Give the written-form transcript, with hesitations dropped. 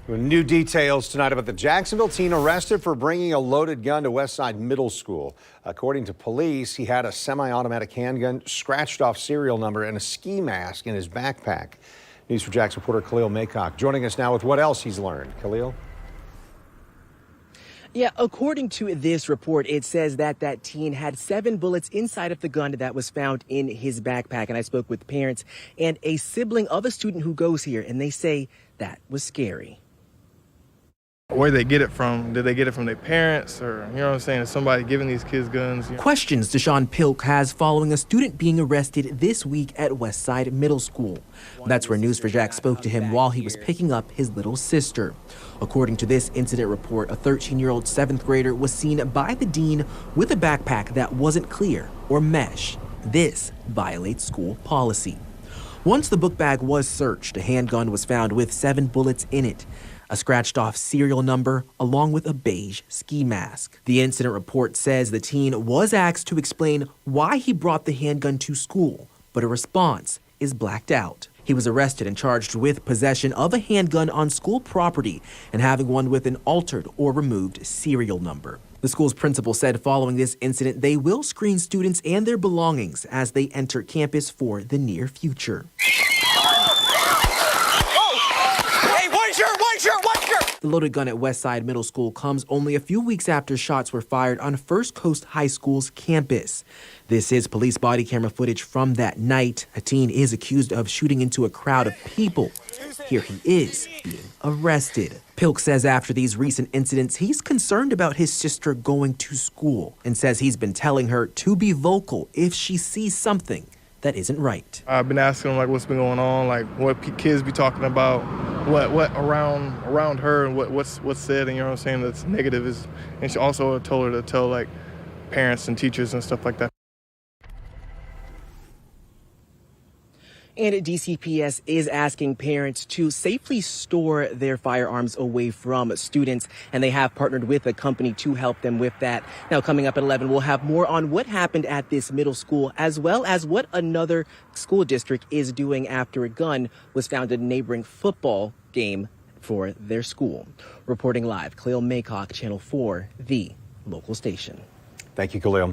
New details tonight about the Jacksonville teen arrested for bringing a loaded gun to Westside Middle School. According to police, he had a semi-automatic handgun, scratched off serial number, and a ski mask in his backpack. News for Jax reporter Khalil Maycock joining us now with what else he's learned. Khalil? Yeah, according to this report, it says that teen had 7 bullets inside of the gun that was found in his backpack. And I spoke with parents and a sibling of a student who goes here, and they say that was scary. Where they get it from? Did they get it from their parents, or, you know what I'm saying, is somebody giving these kids guns? Questions Deshaun Pilk has following a student being arrested this week at Westside Middle School. That's where News for Jax spoke to him while he was picking up his little sister. According to this incident report, a 13-year-old 7th grader was seen by the dean with a backpack that wasn't clear or mesh. This violates school policy. Once the book bag was searched, a handgun was found with 7 bullets in it, a scratched off serial number, along with a beige ski mask. The incident report says the teen was asked to explain why he brought the handgun to school, but a response is blacked out. He was arrested and charged with possession of a handgun on school property and having one with an altered or removed serial number. The school's principal said following this incident, they will screen students and their belongings as they enter campus for the near future. The loaded gun at Westside Middle School comes only a few weeks after shots were fired on First Coast High School's campus. This is police body camera footage from that night. A teen is accused of shooting into a crowd of people. Here he is being arrested. Pilk says after these recent incidents, he's concerned about his sister going to school and says he's been telling her to be vocal if she sees something that isn't right. I've been asking them, like, what's been going on, like what kids be talking about, what around her, and what's said, and you know what I'm saying, that's negative. Is, and she also told her to tell, like, parents and teachers and stuff like that. And DCPS is asking parents to safely store their firearms away from students, and they have partnered with a company to help them with that. Now, coming up at 11, we'll have more on what happened at this middle school, as well as what another school district is doing after a gun was found at a neighboring football game for their school. Reporting live, Khalil Maycock, Channel 4, the local station. Thank you, Khalil.